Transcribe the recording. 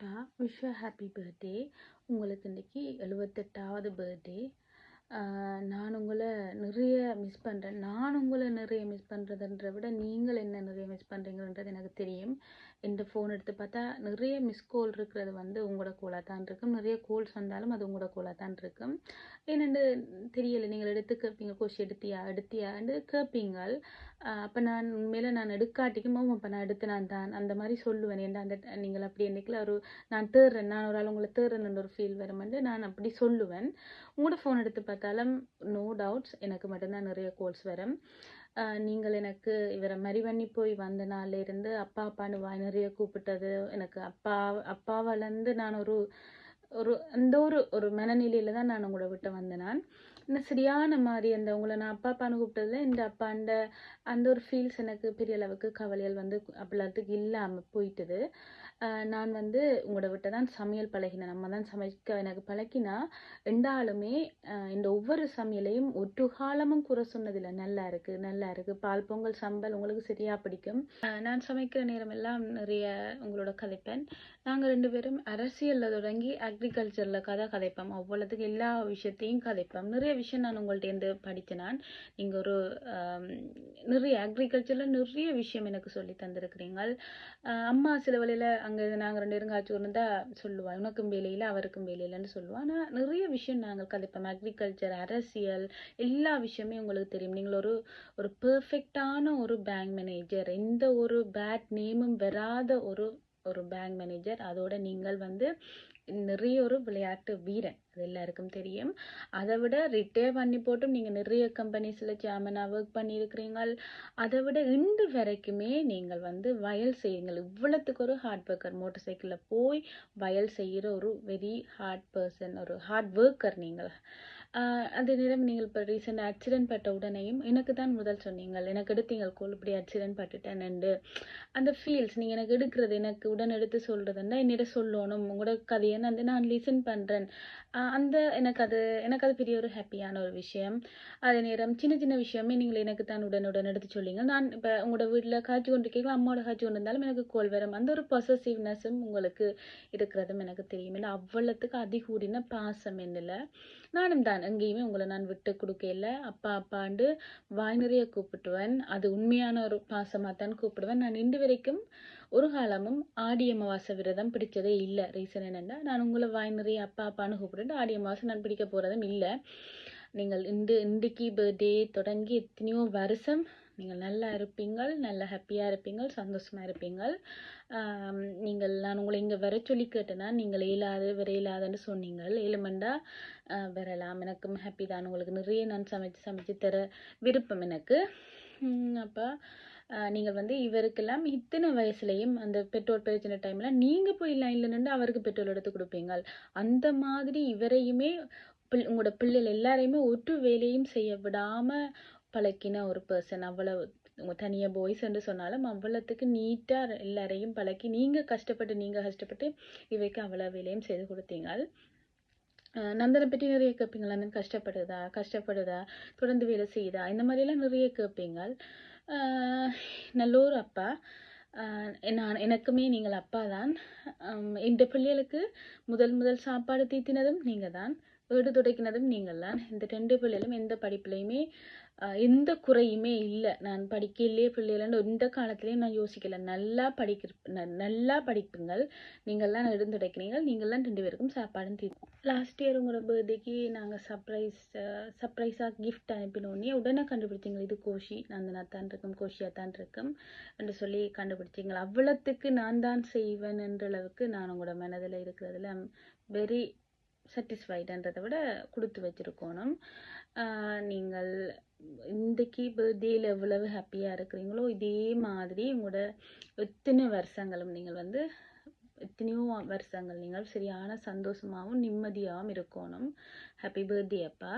அப்பா wish you happy birthday. உங்களுக்கு இன்னைக்கு 78வது பர்த்டே. நான் உங்களை நிறைய மிஸ் பண்ணுறேன். நான் உங்களை நிறைய மிஸ் பண்ணுறதுன்ற விட நீங்கள் என்ன நிறைய மிஸ் பண்ணுறீங்கன்றது எனக்கு தெரியும். இந்த ஃபோன் எடுத்து பார்த்தா நிறைய மிஸ் கால் இருக்கிறது வந்து உங்களோட கோலாக தான் இருக்கும். நிறைய கால்ஸ் வந்தாலும் அது உங்களோட கோலாக தான் இருக்கும். ஏனென்று தெரியலை, நீங்கள் எடுத்து கேட்பீங்க, கோஷி எடுத்தியான்னு கேட்பீங்க. அப்போ நான் உண்மையில் நான் எடுக்காட்டிக்கும் அப்போ நான் எடுத்து நான் தான் அந்த மாதிரி சொல்லுவேன். ஏன்டா அந்த நீங்கள் அப்படி என்னைக்குல ஒரு நான் தேடுறேன், நான் ஒரு ஆள் உங்களை தேடுறேன்னு ஒரு ஃபீல் வருமென்று நான் அப்படி சொல்லுவேன். உங்களோட ஃபோன் எடுத்து பார்த்தாலும் நோ டவுட்ஸ் எனக்கு மட்டும்தான் நிறைய கால்ஸ் வரும். நீங்கள் எனக்கு இவரை மரி பண்ணி போய் வந்த நாள்ல இருந்து அப்பா அப்பான்னு வாய் நிறைய கூப்பிட்டது எனக்கு அப்பாவிலேருந்து நான் ஒரு ஒரு அந்த ஒரு மனநிலையில தான் நான் உங்களை விட்டு வந்தேன். நான் இந்த சரியான மாதிரி அந்த உங்களை நான் அப்பா அப்பான்னு கூப்பிட்டதுல இந்த அப்பாண்ட அந்த ஒரு ஃபீல்ஸ் எனக்கு பெரிய அளவுக்கு கவலைகள் வந்து அப்படிலாத்துக்கு இல்லாமல் போயிட்டுது. நான் வந்து உங்களோட விட்ட தான் சமையல் பழகினேன். நம்ம தான் சமைக்க எனக்கு பழக்கினா ரெண்டாலுமே இந்த ஒவ்வொரு சமையலையும் ஒரு காலமும் குறை சொன்னதில்லை. நல்லா இருக்குது பால் பொங்கல் சம்பல் உங்களுக்கு சரியா பிடிக்கும். நான் சமைக்கிற நேரம் எல்லாம் நிறைய உங்களோட கதைப்பேன். நாங்கள் 2 பேரும் அரசியலில் தொடங்கி அக்ரிகல்ச்சரில் கதைப்போம். அவ்வளோத்துக்கு எல்லா விஷயத்தையும் கதைப்போம். நிறைய விஷயம் நான் உங்கள்கிட்டேருந்து படித்தேன். நான் நீங்கள் ஒரு நிறைய அக்ரிகல்ச்சரில் நிறைய விஷயம் எனக்கு சொல்லி தந்திருக்கிறீங்க. அம்மா சில வழியில் அங்கே நாங்கள் 2 பேரும் காய்ச்சி கொண்டு சொல்லுவாள், உனக்கும் வேலையில் அவருக்கும் வேலையில்னு சொல்லுவாள். ஆனால் நிறைய விஷயம் நாங்கள் கதைப்போம். அக்ரிகல்ச்சர், அரசியல், எல்லா விஷயமே உங்களுக்கு தெரியும். நீங்கள் ஒரு பெர்ஃபெக்டான ஒரு பேங்க் மேனேஜர், எந்த ஒரு பேட் நேமும் வராத ஒரு பேங்க் மேனேஜர். அதோட நீங்கள் வந்து நிறைய ஒரு விளையாட்டு வீரன், அது எல்லாருக்கும் தெரியும். அதை விட ரிட்டையர் பண்ணி போட்டும் நீங்கள் நிறைய கம்பெனிஸில் சேர்மனாக ஒர்க் பண்ணியிருக்கிறீங்க. அதை விட இன்று வரைக்குமே நீங்கள் வந்து வயல் செய்யுங்கள். இவ்வளோத்துக்கு ஒரு ஹார்ட் ஒர்க்கர், மோட்டர் சைக்கிளில் போய் வயல் செய்கிற ஒரு வெரி ஹார்ட் பர்சன், ஒரு ஹார்ட் ஒர்க்கர் நீங்கள். அதே நேரம் நீங்கள் இப்போ ரீசெண்ட் ஆக்சிடென்ட் பட்ட உடனேயும் எனக்கு தான் முதல் சொன்னீங்கள், எனக்கு எடுத்தீங்க கோல் இப்படி ஆக்சிடென்ட் பட்டுட்டேன்னு. அந்த ஃபீல்ஸ் நீங்கள் எனக்கு எடுக்கிறது, எனக்கு உடன் எடுத்து சொல்கிறதுன்னா என்னிடம் சொல்லணும். உங்களோட கதையை நான் லிசன் பண்ணுறேன். அந்த எனக்கு அது பெரிய ஒரு ஹாப்பியான ஒரு விஷயம். அதே நேரம் சின்ன சின்ன விஷயமே நீங்கள் எனக்கு தான் உடன் எடுத்து சொல்லிங்க. நான் இப்போ உங்களோட வீட்டில் காய்ச்சி கொண்டு இருக்கீங்களா, அம்மாவோட காய்ச்சி கொண்டு இருந்தாலும் எனக்கு கோல் வரும். அந்த ஒரு பொசசிவ்னஸும் உங்களுக்கு இருக்கிறதும் எனக்கு தெரியும். இல்லை அவ்வளோத்துக்கு அதிகூடின பாசம் என்னில். நானும் தான் எங்கேயுமே உங்களை நான் விட்டு கொடுக்கல. அப்பா அப்பாண்டு வாய் நிறைய கூப்பிட்டுவேன். அது உண்மையான ஒரு பாசமாக தான் கூப்பிடுவேன். நான் இன்று வரைக்கும் ஒரு காலமும் ஆடி அமாவாசை விரதம் பிடிச்சதே இல்லை. ரீசன் என்னென்னா, நான் உங்களை வாய் நிறைய அப்பா அப்பான்னு கூப்பிட்டு ஆடி அமாவாசை நான் பிடிக்க போகிறதும் இல்லை. நீங்கள் இன்றைக்கு பர்த்டே தொடங்கி எத்தனையோ வருஷம் நீங்கள் நல்லா இருப்பீங்கள், நல்லா ஹாப்பியாக இருப்பீங்கள், சந்தோஷமாக இருப்பீங்கள். நீங்கள் நான் உங்களை இங்கே வர சொல்லி கேட்டேன்னா நீங்கள் இயலாதுன்னு சொன்னீங்கள். ஏழுமண்டா வரலாம், எனக்கும் ஹாப்பி தான். உங்களுக்கு நிறைய நான் சமைச்சு தர விருப்பம் எனக்கு. அப்போ நீங்கள் வந்து இவருக்கெல்லாம் இத்தனை வயசுலையும் அந்த பெட்ரோல் பிரச்சனை டைமில் நீங்கள் போய் லைனில் நின்று அவருக்கு பெட்ரோல் எடுத்து கொடுப்பீங்க. அந்த மாதிரி இவரையுமே உங்களோட பிள்ளைகள் எல்லாரையுமே ஒரு வேலையும் செய்ய விடாமல் பழக்கின ஒரு பர்சன். அவ்வளவு தனியாக பாய்ஸ் என்று சொன்னாலும் அவ்வளோத்துக்கு நீட்டாக எல்லாரையும் பழக்கி நீங்கள் கஷ்டப்பட்டு இவைக்கு அவ்வளோ வேலையும் செய்து கொடுத்தீங்க. நந்தனை பற்றி நிறைய கேட்பீங்களா, நந்தன் கஷ்டப்படுதா தொடர்ந்து வேலை செய்யுதா, இந்த மாதிரிலாம் நிறைய கேட்பீங்க. நல்ல ஒரு அப்பா. எனக்குமே நீங்கள் அப்பா தான். இந்த பிள்ளைகளுக்கு முதல் சாப்பாடு தீத்தினதும் நீங்கள் தான், வீடு துடைக்கினதும் நீங்கள் தான். இந்த 2 பிள்ளைகளும் எந்த படிப்புலையுமே எந்த குறையுமே இல்லை. நான் படிக்கலையே பிள்ளைகள்னு எந்த காலத்துலேயும் நான் யோசிக்கலை. நல்லா படிப்புங்கள். நீங்கள்லாம் எடுத்துடைக்கிறீங்க, நீங்கள்லாம் 2 பேருக்கும் சாப்பாடும் தீர்க்கும். லாஸ்ட் இயர் உங்களோட பர்த்டேக்கு நாங்கள் சர்ப்ரைஸாக கிஃப்ட் அனுப்பினோடனே உடனே கண்டுபிடிச்சிங்க, இது கோஷியாக தான் இருக்கும் என்று சொல்லி கண்டுபிடிச்சிங்க. அவ்வளோத்துக்கு நான் தான் செய்வேன் என்ற அளவுக்கு நான் உங்களோட மனதில் இருக்கிறதுல வெரி சாட்டிஸ்ஃபைடுன்றதை விட கொடுத்து வச்சுருக்கணும். நீங்கள் இன்றைக்கி பர்த்டேயில் எவ்வளவு ஹாப்பியாக இருக்கிறீங்களோ இதே மாதிரி உங்களோட எத்தனை வருஷங்களும் நீங்கள் வந்து எத்தனையோ வருஷங்கள் நீங்கள் சரியான சந்தோஷமாகவும் நிம்மதியாகவும் இருக்கணும். ஹாப்பி பர்த்டே அப்பா.